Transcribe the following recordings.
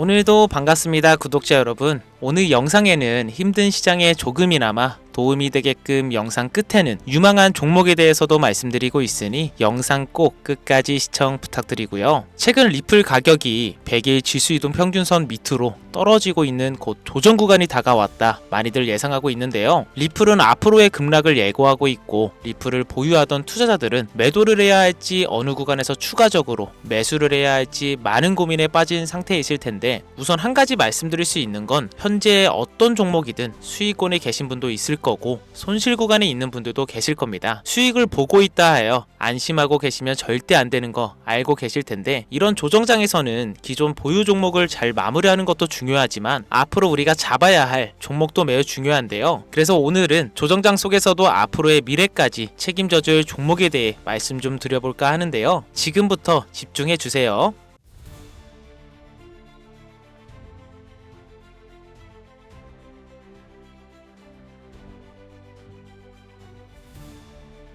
오늘도 반갑습니다, 구독자 여러분. 오늘 영상에는 힘든 시장에 조금이나마 도움이 되게끔 영상 끝에는 유망한 종목에 대해서도 말씀드리고 있으니 영상 꼭 끝까지 시청 부탁드리고요. 최근 리플 가격이 100일 지수이동 평균선 밑으로 떨어지고 있는 곧 조정 구간이 다가왔다 많이들 예상하고 있는데요. 리플은 앞으로의 급락을 예고하고 있고, 리플을 보유하던 투자자들은 매도를 해야 할지 어느 구간에서 추가적으로 매수를 해야 할지 많은 고민에 빠진 상태에 있을 텐데, 우선 한 가지 말씀드릴 수 있는 건 현재 어떤 종목이든 수익권에 계신 분도 있을 거고 손실 구간에 있는 분들도 계실 겁니다. 수익을 보고 있다 하여 안심하고 계시면 절대 안 되는 거 알고 계실 텐데, 이런 조정장에서는 기존 보유 종목을 잘 마무리하는 것도 중요하지만 앞으로 우리가 잡아야 할 종목도 매우 중요한데요. 그래서 오늘은 조정장 속에서도 앞으로의 미래까지 책임져줄 종목에 대해 말씀 좀 드려볼까 하는데요. 지금부터 집중해 주세요.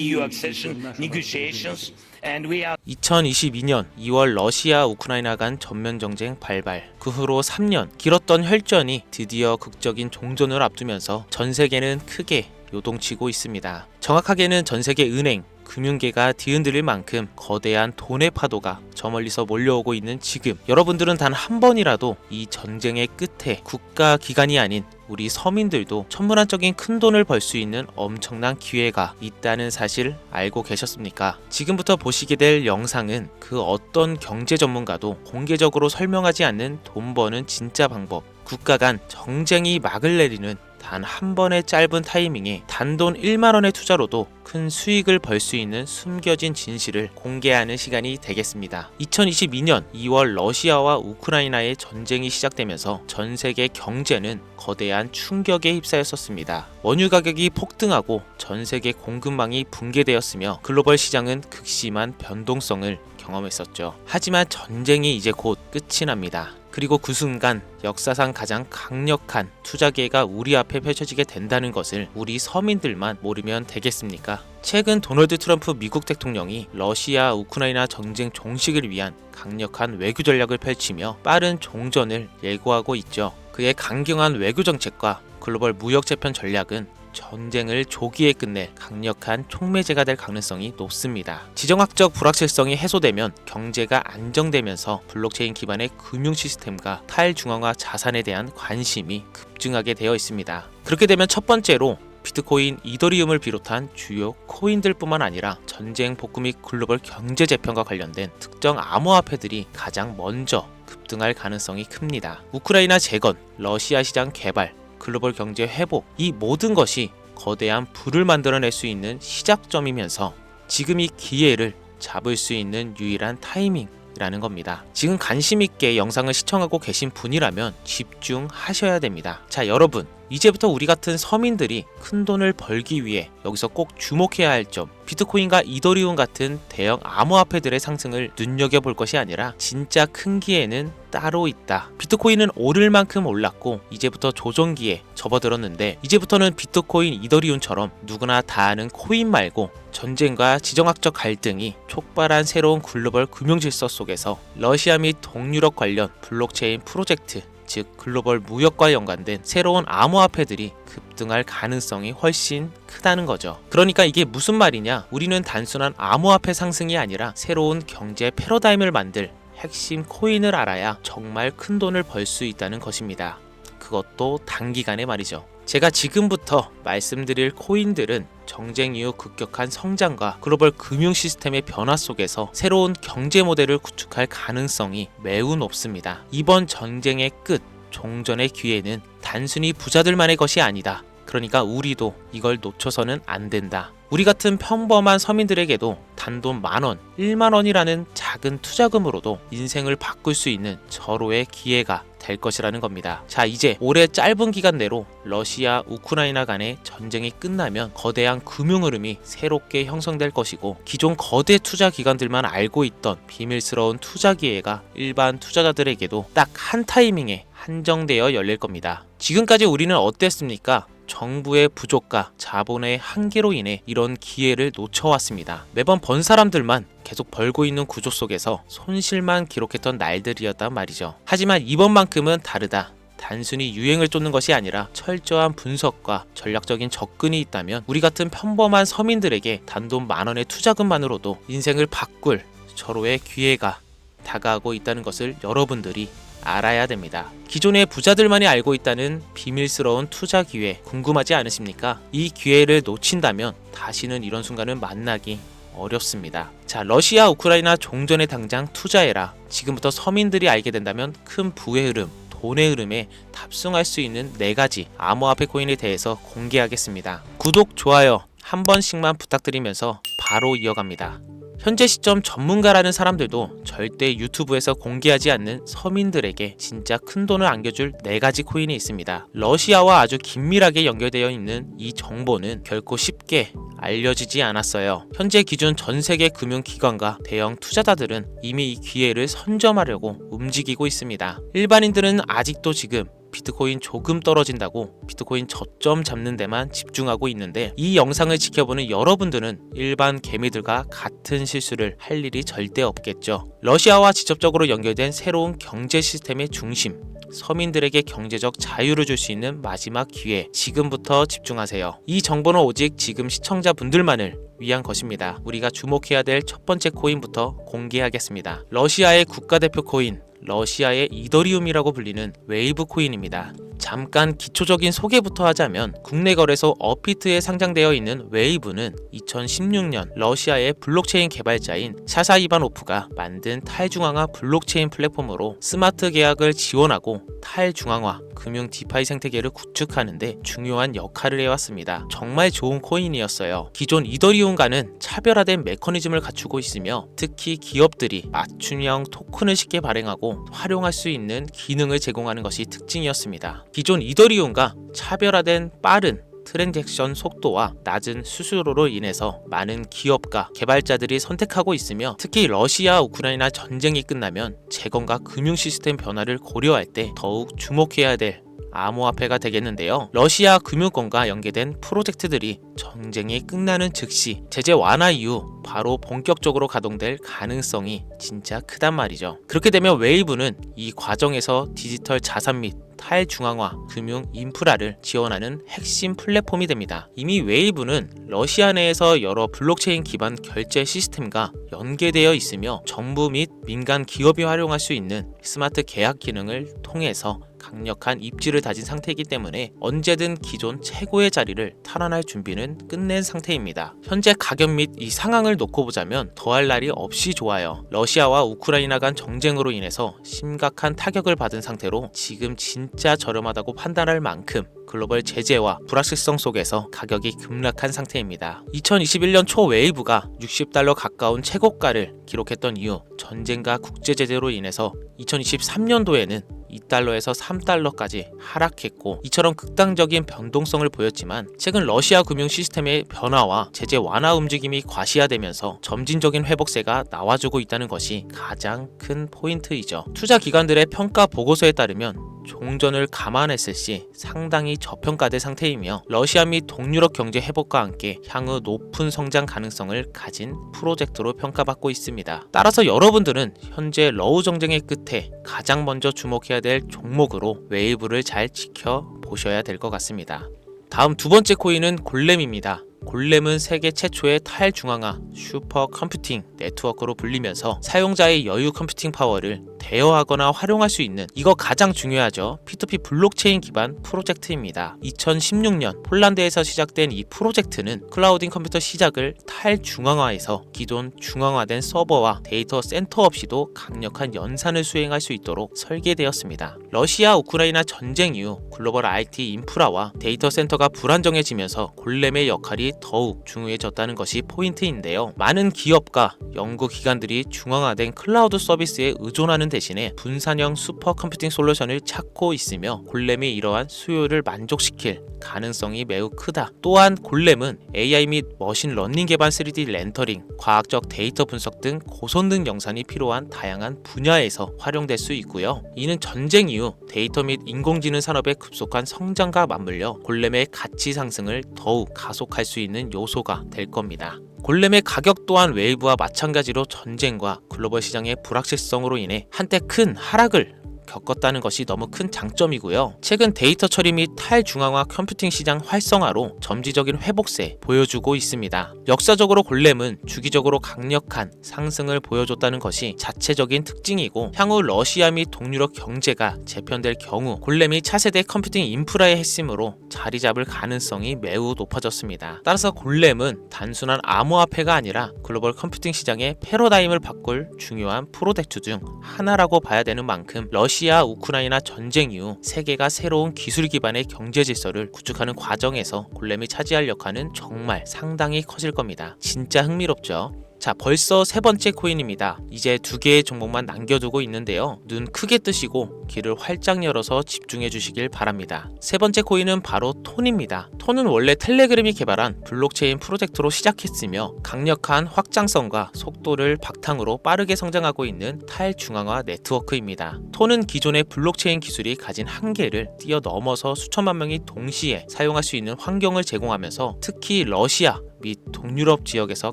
EU accession negotiations, and we are 2022년 2월 러시아 우크라이나 간 전면 정쟁 발발, 그 후로 3년 길었던 혈전이 드디어 극적인 종전을 앞두면서 전 세계는 크게 요동치고 있습니다. 정확하게는 전 세계 은행, 금융계가 뒤흔들릴 만큼 거대한 돈의 파도가 저 멀리서 몰려오고 있는 지금, 여러분들은 단 한 번이라도 이 전쟁의 끝에 국가 기관이 아닌 우리 서민들도 천문학적인 큰 돈을 벌 수 있는 엄청난 기회가 있다는 사실 알고 계셨습니까? 지금부터 보시게 될 영상은 그 어떤 경제 전문가도 공개적으로 설명하지 않는 돈 버는 진짜 방법, 국가 간 정쟁이 막을 내리는 단 한 번의 짧은 타이밍에 단돈 1만원의 투자로도 큰 수익을 벌 수 있는 숨겨진 진실을 공개하는 시간이 되겠습니다. 2022년 2월 러시아와 우크라이나의 전쟁이 시작되면서 전 세계 경제는 거대한 충격에 휩싸였었습니다. 원유 가격이 폭등하고 전 세계 공급망이 붕괴되었으며 글로벌 시장은 극심한 변동성을 경험했었죠. 하지만 전쟁이 이제 곧 끝이 납니다. 그리고 그 순간 역사상 가장 강력한 투자 기회가 우리 앞에 펼쳐지게 된다는 것을 우리 서민들만 모르면 되겠습니까? 최근 도널드 트럼프 미국 대통령이 러시아 우크라이나 전쟁 종식을 위한 강력한 외교 전략을 펼치며 빠른 종전을 예고하고 있죠. 그의 강경한 외교 정책과 글로벌 무역 재편 전략은 전쟁을 조기에 끝낼 강력한 촉매제가 될 가능성이 높습니다. 지정학적 불확실성이 해소되면 경제가 안정되면서 블록체인 기반의 금융 시스템과 탈중앙화 자산에 대한 관심이 급증하게 되어 있습니다. 그렇게 되면 첫 번째로 비트코인, 이더리움을 비롯한 주요 코인들뿐만 아니라 전쟁 복구 및 글로벌 경제 재편과 관련된 특정 암호화폐들이 가장 먼저 급등할 가능성이 큽니다. 우크라이나 재건, 러시아 시장 개발, 글로벌 경제 회복, 이 모든 것이 거대한 부를 만들어낼 수 있는 시작점이면서 지금 이 기회를 잡을 수 있는 유일한 타이밍이라는 겁니다. 지금 관심 있게 영상을 시청하고 계신 분이라면 집중하셔야 됩니다. 자, 여러분, 이제부터 우리 같은 서민들이 큰 돈을 벌기 위해 여기서 꼭 주목해야 할 점, 비트코인과 이더리움 같은 대형 암호화폐들의 상승을 눈여겨볼 것이 아니라 진짜 큰 기회는 따로 있다. 비트코인은 오를 만큼 올랐고 이제부터 조정기에 접어들었는데, 이제부터는 비트코인, 이더리움처럼 누구나 다 아는 코인 말고 전쟁과 지정학적 갈등이 촉발한 새로운 글로벌 금융질서 속에서 러시아 및 동유럽 관련 블록체인 프로젝트, 즉 글로벌 무역과 연관된 새로운 암호화폐들이 급등할 가능성이 훨씬 크다는 거죠. 그러니까 이게 무슨 말이냐? 우리는 단순한 암호화폐 상승이 아니라 새로운 경제 패러다임을 만들 핵심 코인을 알아야 정말 큰 돈을 벌 수 있다는 것입니다. 그것도 단기간에 말이죠. 제가 지금부터 말씀드릴 코인들은 정쟁 이후 급격한 성장과 글로벌 금융 시스템의 변화 속에서 새로운 경제 모델을 구축할 가능성이 매우 높습니다. 이번 전쟁의 끝, 종전의 기회는 단순히 부자들만의 것이 아니다. 그러니까 우리도 이걸 놓쳐서는 안 된다. 우리 같은 평범한 서민들에게도 단돈 10,000원, 10,000원이라는 작은 투자금으로도 인생을 바꿀 수 있는 절호의 기회가 될 것이라는 겁니다. 자, 이제 올해 짧은 기간 내로 러시아, 우크라이나 간의 전쟁이 끝나면 거대한 금융 흐름이 새롭게 형성될 것이고, 기존 거대 투자 기관들만 알고 있던 비밀스러운 투자 기회가 일반 투자자들에게도 딱 한 타이밍에 한정되어 열릴 겁니다. 지금까지 우리는 어땠습니까? 정부의 부족과 자본의 한계로 인해 이런 기회를 놓쳐왔습니다. 매번 번 사람들만 계속 벌고 있는 구조 속에서 손실만 기록했던 날들이었단 말이죠. 하지만 이번만큼은 다르다. 단순히 유행을 쫓는 것이 아니라 철저한 분석과 전략적인 접근이 있다면 우리 같은 평범한 서민들에게 단돈 10,000원의 투자금만으로도 인생을 바꿀 절호의 기회가 다가오고 있다는 것을 여러분들이 알아야 됩니다. 기존의 부자들만이 알고 있다는 비밀스러운 투자 기회 궁금하지 않으십니까? 이 기회를 놓친다면 다시는 이런 순간을 만나기 어렵습니다. 자, 러시아 우크라이나 종전에 당장 투자해라. 지금부터 서민들이 알게 된다면 큰 부의 흐름, 돈의 흐름에 탑승할 수 있는 4가지 암호화폐 코인에 대해서 공개하겠습니다. 구독, 좋아요 한 번씩만 부탁드리면서 바로 이어갑니다. 현재 시점 전문가라는 사람들도 절대 유튜브에서 공개하지 않는 서민들에게 진짜 큰 돈을 안겨줄 4가지 코인이 있습니다. 러시아와 아주 긴밀하게 연결되어 있는 이 정보는 결코 쉽게 알려지지 않았어요. 현재 기준 전 세계 금융기관과 대형 투자자들은 이미 이 기회를 선점하려고 움직이고 있습니다. 일반인들은 아직도 지금 비트코인 조금 떨어진다고 비트코인 저점 잡는 데만 집중하고 있는데 이 영상을 지켜보는 여러분들은 일반 개미들과 같은 실수를 할 일이 절대 없겠죠. 러시아와 직접적으로 연결된 새로운 경제 시스템의 중심, 서민들에게 경제적 자유를 줄 수 있는 마지막 기회, 지금부터 집중하세요. 이 정보는 오직 지금 시청자분들만을 위한 것입니다. 우리가 주목해야 될 첫 번째 코인부터 공개하겠습니다. 러시아의 국가대표 코인, 러시아의 이더리움이라고 불리는 웨이브 코인입니다. 잠깐 기초적인 소개부터 하자면 국내 거래소 업비트에 상장되어 있는 웨이브는 2016년 러시아의 블록체인 개발자인 샤샤 이바노프가 만든 탈중앙화 블록체인 플랫폼으로 스마트 계약을 지원하고 탈중앙화 금융 디파이 생태계를 구축하는데 중요한 역할을 해왔습니다. 정말 좋은 코인이었어요. 기존 이더리움과는 차별화된 메커니즘을 갖추고 있으며 특히 기업들이 맞춤형 토큰을 쉽게 발행하고 활용할 수 있는 기능을 제공하는 것이 특징이었습니다. 기존 이더리움과 차별화된 빠른 트랜잭션 속도와 낮은 수수료로 인해서 많은 기업과 개발자들이 선택하고 있으며 특히 러시아 우크라이나 전쟁이 끝나면 재건과 금융 시스템 변화를 고려할 때 더욱 주목해야 될 암호화폐가 되겠는데요. 러시아 금융권과 연계된 프로젝트들이 전쟁이 끝나는 즉시 제재 완화 이후 바로 본격적으로 가동될 가능성이 진짜 크단 말이죠. 그렇게 되면 웨이브는 이 과정에서 디지털 자산 및 탈중앙화 금융 인프라를 지원하는 핵심 플랫폼이 됩니다. 이미 웨이브는 러시아 내에서 여러 블록체인 기반 결제 시스템과 연계되어 있으며 정부 및 민간 기업이 활용할 수 있는 스마트 계약 기능을 통해서 강력한 입지를 다진 상태이기 때문에 언제든 기존 최고의 자리를 탈환할 준비는 끝낸 상태입니다. 현재 가격 및 이 상황을 놓고 보자면 더할 날이 없이 좋아요. 러시아와 우크라이나 간 정쟁으로 인해서 심각한 타격을 받은 상태로 지금 진짜 저렴하다고 판단할 만큼 글로벌 제재와 불확실성 속에서 가격이 급락한 상태입니다. 2021년 초 웨이브가 $60 가까운 최고가를 기록했던 이후 전쟁과 국제 제재로 인해서 2023년도에는 $2에서 $3까지 하락했고 이처럼 극단적인 변동성을 보였지만 최근 러시아 금융 시스템의 변화와 제재 완화 움직임이 과시화되면서 점진적인 회복세가 나와주고 있다는 것이 가장 큰 포인트이죠. 투자 기관들의 평가 보고서에 따르면 종전을 감안했을 시 상당히 저평가된 상태이며 러시아 및 동유럽 경제 회복과 함께 향후 높은 성장 가능성을 가진 프로젝트로 평가받고 있습니다. 따라서 여러분들은 현재 러우 정쟁의 끝에 가장 먼저 주목해야 될 종목으로 웨이브를 잘 지켜보셔야 될 것 같습니다. 다음 두 번째 코인은 골렘입니다. 골렘은 세계 최초의 탈중앙화 슈퍼 컴퓨팅 네트워크로 불리면서 사용자의 여유 컴퓨팅 파워를 대여하거나 활용할 수 있는 이거 가장 중요하죠. P2P 블록체인 기반 프로젝트입니다. 2016년 폴란드에서 시작된 이 프로젝트는 클라우딩 컴퓨터 시작을 탈중앙화해서 기존 중앙화된 서버와 데이터 센터 없이도 강력한 연산을 수행할 수 있도록 설계되었습니다. 러시아 우크라이나 전쟁 이후 글로벌 IT 인프라와 데이터 센터가 불안정해지면서 골렘의 역할이 더욱 중요해졌다는 것이 포인트인데요. 많은 기업과 연구기관들이 중앙화된 클라우드 서비스에 의존하는 하는 대신에 분산형 슈퍼컴퓨팅 솔루션을 찾고 있으며 골렘이 이러한 수요를 만족시킬 가능성이 매우 크다. 또한 골렘은 AI 및 머신러닝 기반 3D 렌더링, 과학적 데이터 분석 등 고성능 영상이 필요한 다양한 분야에서 활용될 수 있고요. 이는 전쟁 이후 데이터 및 인공지능 산업의 급속한 성장과 맞물려 골렘의 가치 상승을 더욱 가속할 수 있는 요소가 될 겁니다. 골렘의 가격 또한 웨이브와 마찬가지로 전쟁과 글로벌 시장의 불확실성으로 인해 한때 큰 하락을 겪었다는 것이 너무 큰 장점이고요. 최근 데이터 처리 및 탈중앙화 컴퓨팅 시장 활성화로 점지적인 회복세 보여주고 있습니다. 역사적으로 골렘은 주기적으로 강력한 상승을 보여줬다는 것이 자체적인 특징이고 향후 러시아 및 동유럽 경제가 재편될 경우 골렘이 차세대 컴퓨팅 인프라의 핵심으로 자리 잡을 가능성이 매우 높아졌습니다. 따라서 골렘은 단순한 암호화폐가 아니라 글로벌 컴퓨팅 시장의 패러다임을 바꿀 중요한 프로젝트 중 하나라고 봐야 되는 만큼 러시아 우크라이나 전쟁 이후 세계가 새로운 기술 기반의 경제 질서를 구축하는 과정에서 골렘이 차지할 역할은 정말 상당히 커질 겁니다. 진짜 흥미롭죠? 자, 벌써 세 번째 코인입니다. 이제 2개의 종목만 남겨두고 있는데요. 눈 크게 뜨시고 귀를 활짝 열어서 집중해 주시길 바랍니다. 세 번째 코인은 바로 톤입니다. 톤은 원래 텔레그램이 개발한 블록체인 프로젝트로 시작했으며 강력한 확장성과 속도를 바탕으로 빠르게 성장하고 있는 탈중앙화 네트워크입니다. 톤은 기존의 블록체인 기술이 가진 한계를 뛰어넘어서 수천만 명이 동시에 사용할 수 있는 환경을 제공하면서 특히 러시아 및 동유럽 지역에서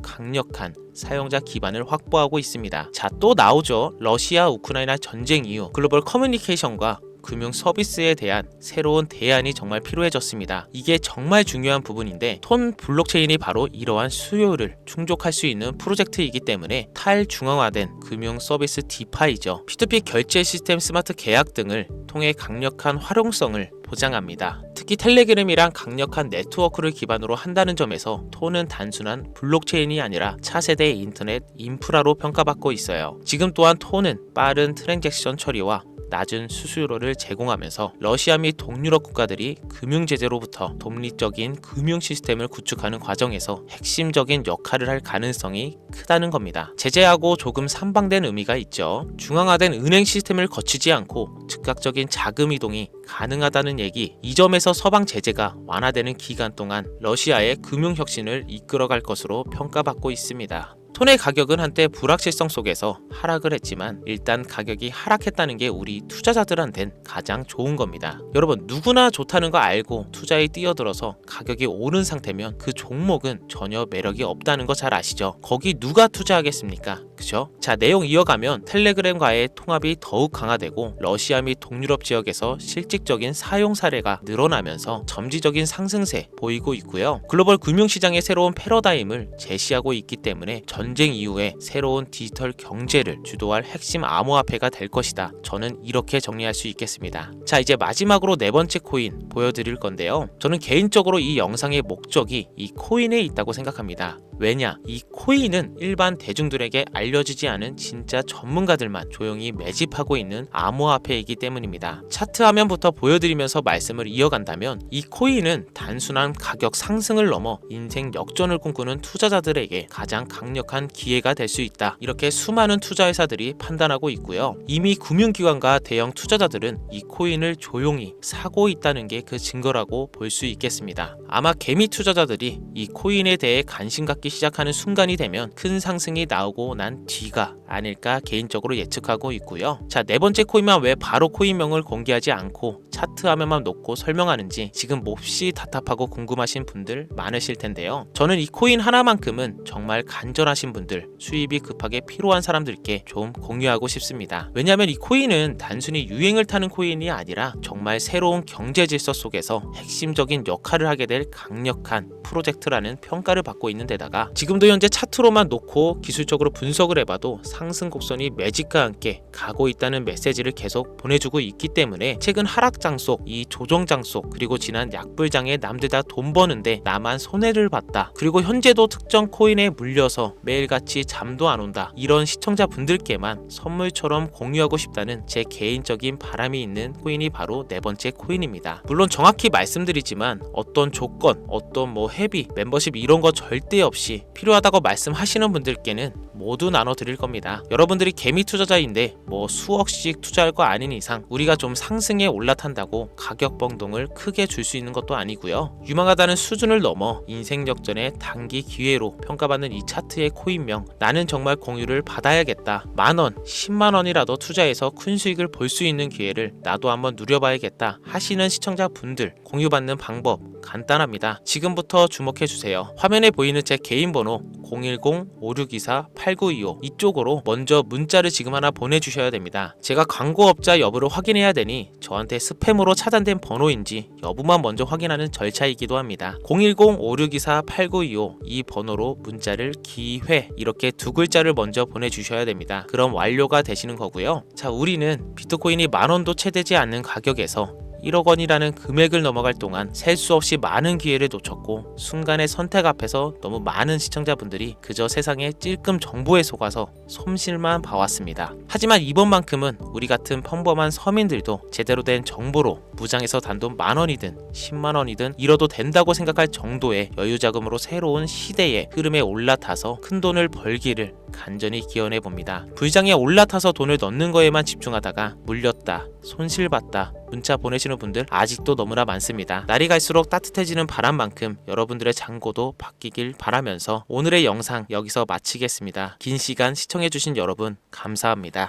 강력한 사용자 기반을 확보하고 있습니다. 자, 또 나오죠. 러시아 우크라이나 전쟁 이후 글로벌 커뮤니케이션과 금융 서비스에 대한 새로운 대안이 정말 필요해졌습니다. 이게 정말 중요한 부분인데 톤 블록체인이 바로 이러한 수요를 충족할 수 있는 프로젝트이기 때문에 탈중앙화된 금융 서비스 디파이죠. P2P 결제 시스템 스마트 계약 등을 통해 강력한 활용성을 보장합니다. 특히 텔레그램이랑 강력한 네트워크를 기반으로 한다는 점에서 톤은 단순한 블록체인이 아니라 차세대 인터넷 인프라로 평가받고 있어요. 지금 또한 톤은 빠른 트랜잭션 처리와 낮은 수수료를 제공하면서 러시아 및 동유럽 국가들이 금융제재로부터 독립적인 금융 시스템을 구축하는 과정에서 핵심적인 역할을 할 가능성이 크다는 겁니다. 제재하고 조금 상반된 의미가 있죠. 중앙화된 은행 시스템을 거치지 않고 즉각적인 자금 이동이 가능하다는 얘기. 이 점에서 서방 제재가 완화되는 기간 동안 러시아의 금융 혁신을 이끌어갈 것으로 평가받고 있습니다. 톤의 가격은 한때 불확실성 속에서 하락을 했지만 일단 가격이 하락했다는 게 우리 투자자들한텐 가장 좋은 겁니다. 여러분, 누구나 좋다는 거 알고 투자에 뛰어들어서 가격이 오른 상태면 그 종목은 전혀 매력이 없다는 거 잘 아시죠? 거기 누가 투자하겠습니까? 그죠? 자, 내용 이어가면 텔레그램과의 통합이 더욱 강화되고 러시아 및 동유럽 지역에서 실질적인 사용 사례가 늘어나면서 점지적인 상승세 보이고 있고요. 글로벌 금융시장의 새로운 패러다임을 제시하고 있기 때문에 전쟁 이후에 새로운 디지털 경제를 주도할 핵심 암호화폐가 될 것이다. 저는 이렇게 정리할 수 있겠습니다. 자, 이제 마지막으로 네 번째 코인 보여드릴 건데요. 저는 개인적으로 이 영상의 목적이 이 코인에 있다고 생각합니다. 왜냐? 이 코인은 일반 대중들에게 알려지지 않은 진짜 전문가들만 조용히 매집하고 있는 암호화폐이기 때문입니다. 차트 화면부터 보여드리면서 말씀을 이어간다면 이 코인은 단순한 가격 상승을 넘어 인생 역전을 꿈꾸는 투자자들에게 가장 강력한 기회가 될 수 있다. 이렇게 수많은 투자회사들이 판단하고 있고요. 이미 금융기관과 대형 투자자들은 이 코인을 조용히 사고 있다는 게 그 증거라고 볼 수 있겠습니다. 아마 개미 투자자들이 이 코인에 대해 관심 갖기 시작하는 순간이 되면 큰 상승이 나오고 난 뒤가 아닐까 개인적으로 예측하고 있고요. 자, 네 번째 코인만 왜 바로 코인명을 공개하지 않고 차트 화면만 놓고 설명하는지 지금 몹시 답답하고 궁금하신 분들 많으실 텐데요. 저는 이 코인 하나만큼은 정말 간절하신 분들, 수입이 급하게 필요한 사람들께 좀 공유하고 싶습니다. 왜냐하면 이 코인은 단순히 유행을 타는 코인이 아니라 정말 새로운 경제 질서 속에서 핵심적인 역할을 하게 될 강력한 프로젝트라는 평가를 받고 있는 데다가 지금도 현재 차트로만 놓고 기술적으로 분석을 해봐도 상승 곡선이 매직과 함께 가고 있다는 메시지를 계속 보내주고 있기 때문에 최근 하락장 속, 이 조정장 속, 그리고 지난 약불장에 남들 다 돈 버는데 나만 손해를 봤다. 그리고 현재도 특정 코인에 물려서 매일같이 잠도 안 온다. 이런 시청자분들께만 선물처럼 공유하고 싶다는 제 개인적인 바람이 있는 코인이 바로 네 번째 코인입니다. 물론 정확히 말씀드리지만 어떤 조건, 어떤 회비, 멤버십 이런 거 절대 없이 필요하다고 말씀하시는 분들께는 모두 나눠드릴 겁니다. 여러분들이 개미 투자자인데 뭐 수억씩 투자할 거 아닌 이상 우리가 좀 상승에 올라탄다고 가격 변동을 크게 줄 수 있는 것도 아니고요. 유망하다는 수준을 넘어 인생 역전의 단기 기회로 평가받는 이 차트의 코인명, 나는 정말 공유를 받아야겠다. 10,000원, 100,000원이라도 투자해서 큰 수익을 볼 수 있는 기회를 나도 한번 누려봐야겠다 하시는 시청자분들, 공유받는 방법 간단합니다. 지금부터 주목해주세요. 화면에 보이는 제 개인 번호 010-5624-8925 이쪽으로 먼저 문자를 지금 하나 보내주셔야 됩니다. 제가 광고업자 여부를 확인해야 되니 저한테 스팸으로 차단된 번호인지 여부만 먼저 확인하는 절차이기도 합니다. 010-5624-8925 이 번호로 문자를 기회 이렇게 두 글자를 먼저 보내주셔야 됩니다. 그럼 완료가 되시는 거고요. 자, 우리는 비트코인이 10,000원도 채 되지 않는 가격에서 1억 원이라는 금액을 넘어갈 동안 셀 수 없이 많은 기회를 놓쳤고 순간의 선택 앞에서 너무 많은 시청자분들이 그저 세상의 찔끔 정보에 속아서 솜씨만 봐왔습니다. 하지만 이번만큼은 우리 같은 평범한 서민들도 제대로 된 정보로 무장해서 단돈 10,000원이든 100,000원이든 잃어도 된다고 생각할 정도의 여유자금으로 새로운 시대의 흐름에 올라타서 큰 돈을 벌기를 간절히 기원해 봅니다. 불장에 올라타서 돈을 넣는 거에만 집중하다가 물렸다, 손실봤다 문자 보내시는 분들 아직도 너무나 많습니다. 날이 갈수록 따뜻해지는 바람만큼 여러분들의 잔고도 바뀌길 바라면서 오늘의 영상 여기서 마치겠습니다. 긴 시간 시청해주신 여러분 감사합니다.